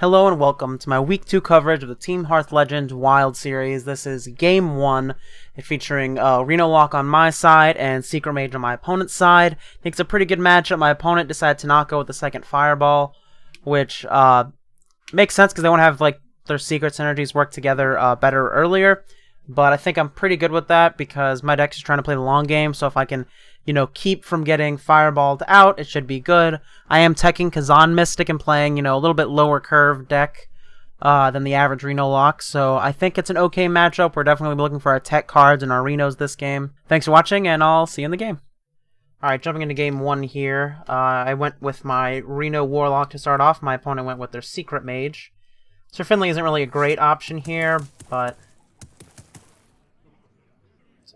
Hello and welcome to my Week 2 coverage of the Team Hearth Legends Wild Series. This is Game 1, featuring Reno Warlock on my side and Secret Mage on my opponent's side. I think it's a pretty good matchup. My opponent decided to not go with the second Fireball, which makes sense because they want to have their secret synergies work together better earlier. But I think I'm pretty good with that because my deck is trying to play the long game, so if I can keep from getting fireballed out, it should be good. I am teching Kazan Mystic and playing, a little bit lower curve deck than the average Reno Warlock, so I think it's an okay matchup. We're definitely looking for our tech cards and our Renos this game. Thanks for watching, and I'll see you in the game. Alright, jumping into game 1 here. I went with my Reno Warlock to start off. My opponent went with their Secret Mage. Sir Finley isn't really a great option here, but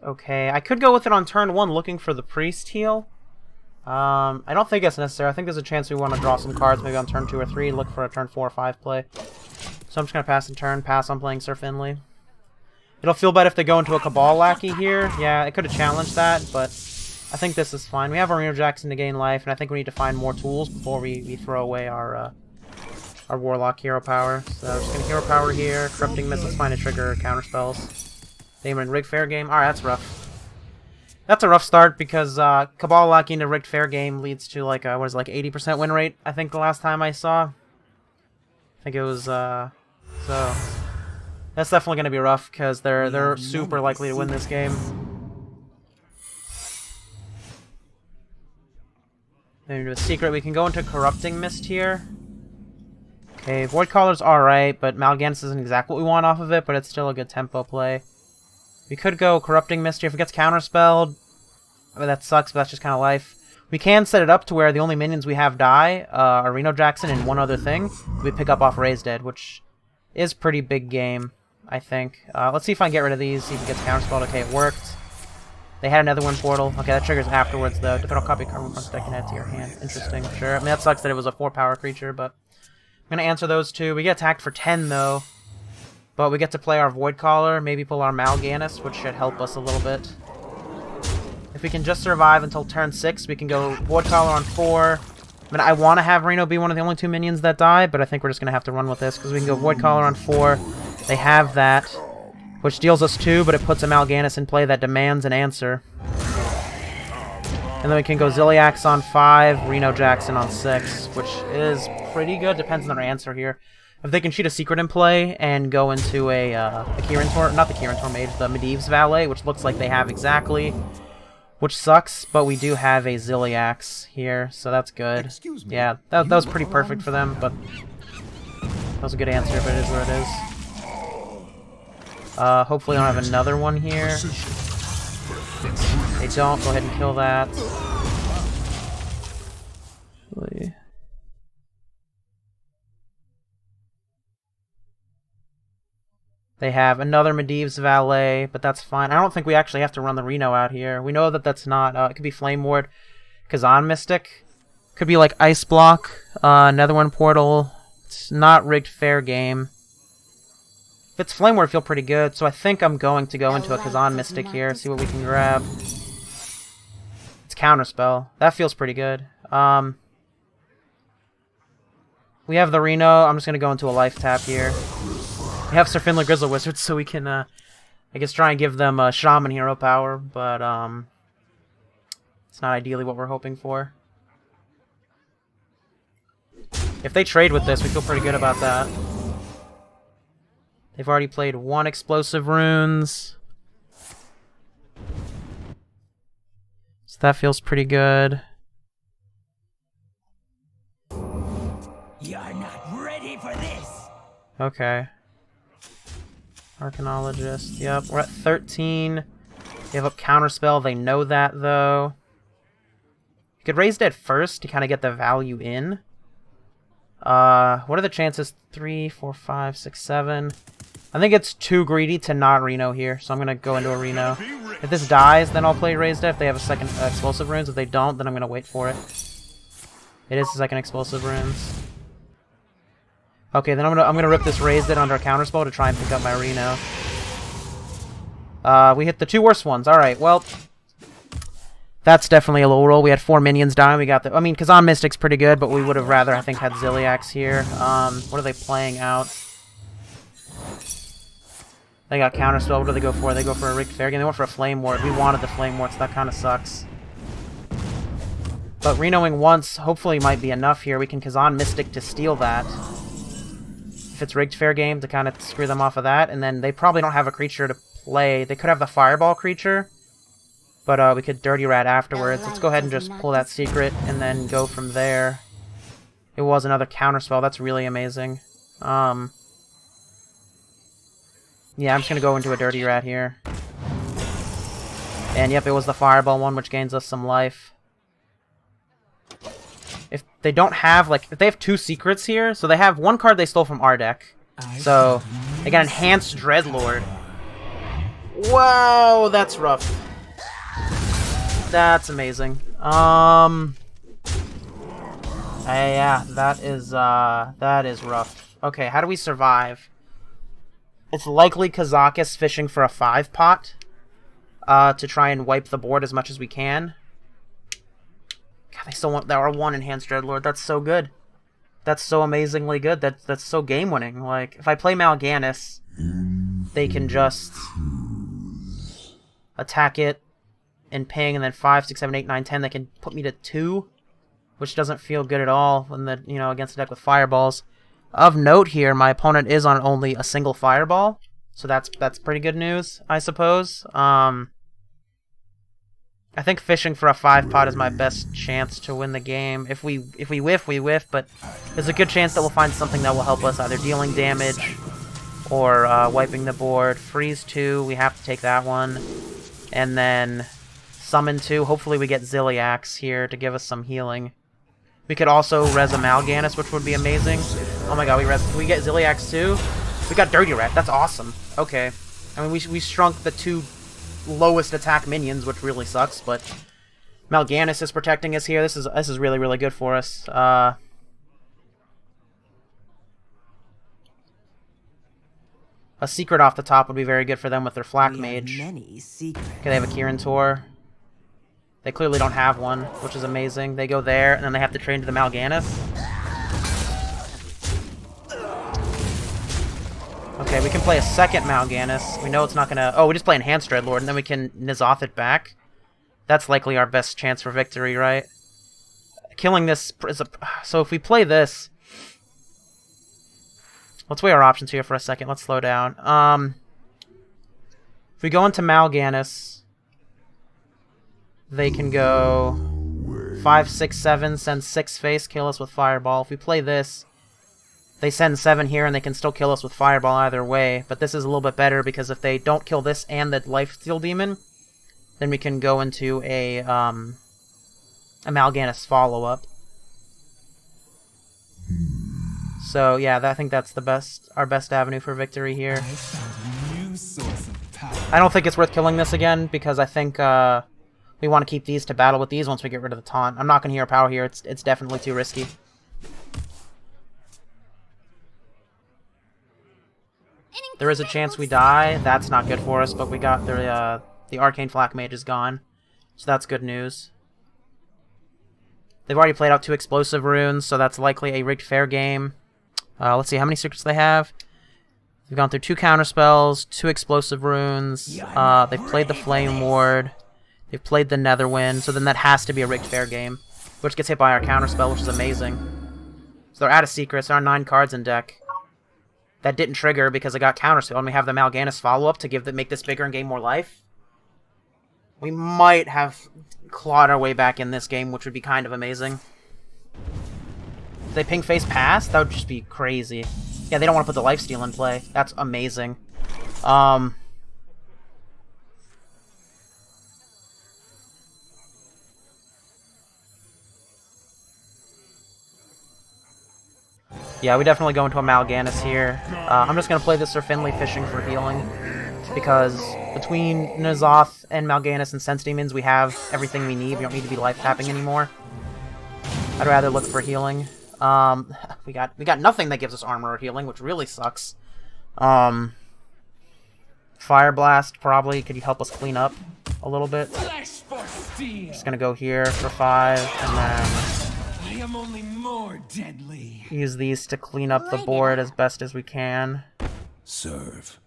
okay, I could go with it on turn 1 looking for the Priest heal. I don't think it's necessary. I think there's a chance we want to draw some cards maybe on turn 2 or 3, look for a turn 4 or 5 play. So I'm just going to pass in turn, pass on playing Sir Finley. It'll feel bad if they go into a Cabal Lackey here. Yeah, it could have challenged that, but I think this is fine. We have our Reno Jackson to gain life, and I think we need to find more tools before we throw away our Warlock hero power. So I'm just going to hero power here, Corrupting Mist, let's find a trigger, counter spells. Damon rigged fair game. Alright, that's rough. That's a rough start because Cabal Lackey into rigged fair game leads to what is it, 80% win rate, I think the last time I saw. I think it was so that's definitely gonna be rough because they're super likely to win this game. Then into a secret, we can go into Corrupting Mist here. Okay, Void Caller's alright, but Mal'Ganis isn't exactly what we want off of it, but it's still a good tempo play. We could go Corrupting Mist here. If it gets counterspelled, I mean, that sucks, but that's just kind of life. We can set it up to where the only minions we have die are Reno Jackson and one other thing. We pick up off Raised Dead, which is pretty big game, I think. Let's see if I can get rid of these, see if it gets counterspelled. Okay, it worked. They had another one portal. Okay, that triggers afterwards, though. Defend all copy card once deck and add to your hand. Interesting, sure. I mean, that sucks that it was a 4-power creature, but I'm going to answer those two. We get attacked for 10, though. But we get to play our Void Caller, maybe pull our Mal'Ganis, which should help us a little bit. If we can just survive until turn 6, we can go Void Caller on 4. I mean, I want to have Reno be one of the only 2 minions that die, but I think we're just going to have to run with this, because we can go Void Caller on 4. They have that, which deals us 2, but it puts a Mal'Ganis in play that demands an answer. And then we can go Ziliax on 5, Reno Jackson on 6, which is pretty good, depends on their answer here. If they can cheat a secret in play and go into a Kirin not the Kirin Mage, the Medivh's Valet, which looks like they have exactly, which sucks, but we do have a Ziliax here, so that's good. Yeah, that was pretty perfect for them, but that was a good answer, but it is what it is. Hopefully I don't have another one here. They don't, go ahead and kill that. They have another Medivh's Valet, but that's fine. I don't think we actually have to run the Reno out here. We know that that's not... it could be Flame Ward, Kazan Mystic. Could be like Ice Block, another one Portal. It's not rigged fair game. If it's Flame Ward, I feel pretty good, so I think I'm going to go into a Kazan Mystic here, see what we can grab. It's Counterspell. That feels pretty good. We have the Reno. I'm just going to go into a Life Tap here. We have Sir Finley Grizzle Wizards, so we can, I guess, try and give them Shaman hero power, but it's not ideally what we're hoping for. If they trade with this, we feel pretty good about that. They've already played 1 Explosive Runes. So that feels pretty good. You're not ready for this. Okay. Arcanologist, yep, we're at 13. They have up Counterspell, they know that, though. You could raise Dead first to kind of get the value in. What are the chances? 3, 4, 5, 6, 7. I think it's too greedy to not Reno here, so I'm going to go into a Reno. If this dies, then I'll play Raise Dead if they have a second Explosive Runes. If they don't, then I'm going to wait for it. It is the second Explosive Runes. Okay, then I'm gonna rip this Raised It under a Counterspell to try and pick up my Reno. We hit the 2 worst ones. Alright, well, That's definitely a low roll. We had 4 minions down. We got the... I mean, Kazan Mystic's pretty good, but we would have rather, I think, had Ziliax here. What are they playing out? They got Counterspell. What do they go for? They go for a Rigged Fair game. They went for a Flame Ward. We wanted the Flame Ward, so that kind of sucks. But Renoing once hopefully might be enough here. We can Kazan Mystic to steal that. If it's Rigged Fair game, to kind of screw them off of that. And then they probably don't have a creature to play. They could have the Fireball creature. But we could Dirty Rat afterwards. Let's go ahead and just pull that secret and then go from there. It was another Counterspell. That's really amazing. Yeah, I'm just going to go into a Dirty Rat here. And yep, it was the Fireball one, which gains us some life. If they don't have, like, if they have 2 secrets here, so they have 1 card they stole from our deck. So, they got Enhanced Dreadlord. Whoa, that's rough. That's amazing. Yeah, that is rough. Okay, how do we survive? It's likely Kazakus fishing for a 5-pot to try and wipe the board as much as we can. God, they still want our 1 Enhanced Dreadlord. That's so good. That's so amazingly good. That's so game-winning. Like, if I play Mal'Ganis, they can just attack it and ping, and then 5, 6, 7, 8, 9, 10. They can put me to 2, which doesn't feel good at all when the against a deck with fireballs. Of note here, my opponent is on only a single fireball, so that's pretty good news, I suppose. I think fishing for a 5-pot is my best chance to win the game. If we whiff, we whiff, but there's a good chance that we'll find something that will help us, either dealing damage or wiping the board. Freeze 2, we have to take that one, and then Summon 2. Hopefully we get Ziliax here to give us some healing. We could also res a Mal'Ganis, which would be amazing. Oh my god, we get Ziliax too? We got Dirty Rat. That's awesome. Okay. I mean, we shrunk the 2 lowest attack minions, which really sucks, but Mal'Ganis is protecting us here. This is really, really good for us. A secret off the top would be very good for them with their Flak Mage. Okay, they have a Kirin Tor. They clearly don't have one, which is amazing. They go there, and then they have to train to the Mal'Ganis. Okay, we can play a second Mal'Ganis. We know it's not gonna... Oh, we just play Enhanced Dreadlord, and then we can N'Zoth it back. That's likely our best chance for victory, right? Killing this is a... So if we play this... Let's weigh our options here for a second. Let's slow down. If we go into Mal'Ganis... They can go 5, 6, 7, send 6 face, kill us with Fireball. If we play this, they send 7 here, and they can still kill us with Fireball either way. But this is a little bit better, because if they don't kill this and the Lifesteal Demon, then we can go into a Mal'Ganis follow-up. So yeah, I think that's our best avenue for victory here. I don't think it's worth killing this again, because I think... we want to keep these to battle with these once we get rid of the taunt. I'm not going to hero power here. It's definitely too risky. There is a chance we die. That's not good for us, but we got the Arcane Flak Mage is gone. So that's good news. They've already played out 2 explosive runes, so that's likely a Rigged Fair game. Let's see how many secrets they have. They've gone through 2 counterspells, 2 explosive runes. They've played the Flame Ward. They've played the Netherwind, so then that has to be a Rigged Fair game, which gets hit by our counterspell, which is amazing. So they're out of secrets. There are 9 cards in deck. That didn't trigger because I got counterspell, and we have the Mal'Ganis follow-up to make this bigger and gain more life. We might have clawed our way back in this game, which would be kind of amazing. If they ping face pass, that would just be crazy. Yeah, they don't want to put the lifesteal in play. That's amazing. Yeah, we definitely go into a Mal'Ganis here. I'm just going to play this Sir Finley fishing for healing, because between N'Zoth and Mal'Ganis and Sense Demons, we have everything we need. We don't need to be life tapping anymore. I'd rather look for healing. We got nothing that gives us armor or healing, which really sucks. Fire Blast probably could help us clean up a little bit. Just gonna go here for 5, and then I am only more deadly. use these to clean up the board as best as we can. Serve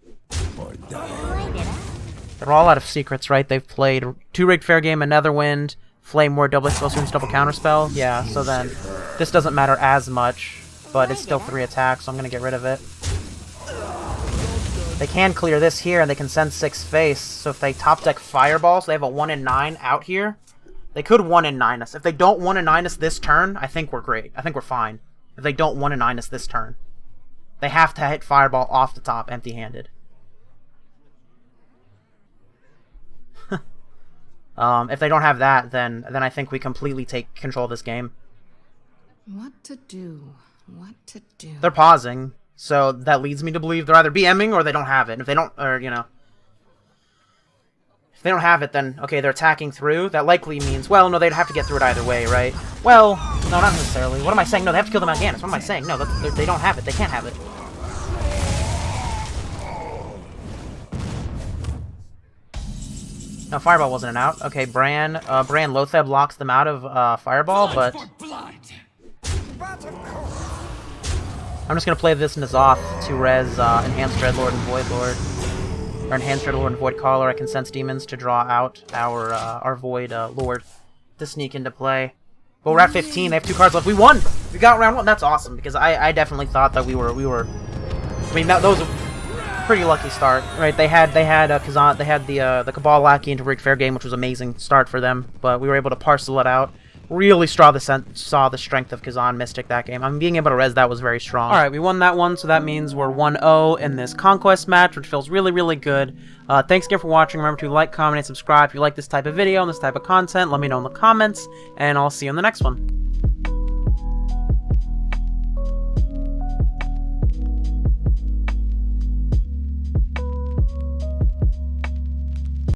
or die. They're all out of secrets, right? They've played 2-rigged Fair Game, a Netherwind, Flame Ward, double spell runes, double counterspell. Yeah, so then this doesn't matter as much, but it's still 3 attacks, so I'm gonna get rid of it. They can clear this here, and they can send 6 face, so if they top deck Fireball, so they have a 1 in 9 out here, they could 1 in 9 us. If they don't 1 in 9 us this turn, I think we're great. I think we're fine. If they don't 1 in 9 us this turn. They have to hit Fireball off the top, empty-handed. If they don't have that, then I think we completely take control of this game. What to do? What to do? They're pausing, so that leads me to believe they're either BMing or they don't have it. And if they don't, or, you know, if they don't have it, then, okay, they're attacking through. That likely means, well, no, they'd have to get through it either way, right? Well, no, not necessarily. What am I saying? No, they have to kill them Mal'Ganis. What am I saying? No, they don't have it. They can't have it. No, Fireball wasn't an out. Okay, Bran Lotheb locks them out of Fireball, but I'm just gonna play this N'Zoth to res Enhanced Dreadlord and Voidlord, or Enhanced Dreadlord and Voidcaller. I can sense demons to draw out our Void Lord to sneak into play. But we're at 15. They have 2 cards left. We won. We got round 1. That's awesome because I definitely thought that we were. I mean, that was a pretty lucky start, right? They had Kazan, they had the Cabal Lackey into rigged Fair Game, which was an amazing start for them. But we were able to parcel it out. Really saw the strength of Kazan Mystic that game. I mean, being able to res that was very strong. Alright, we won that one, so that means we're 1-0 in this Conquest match, which feels really, really good. Thanks again for watching. Remember to like, comment, and subscribe if you like this type of video and this type of content. Let me know in the comments, and I'll see you in the next one.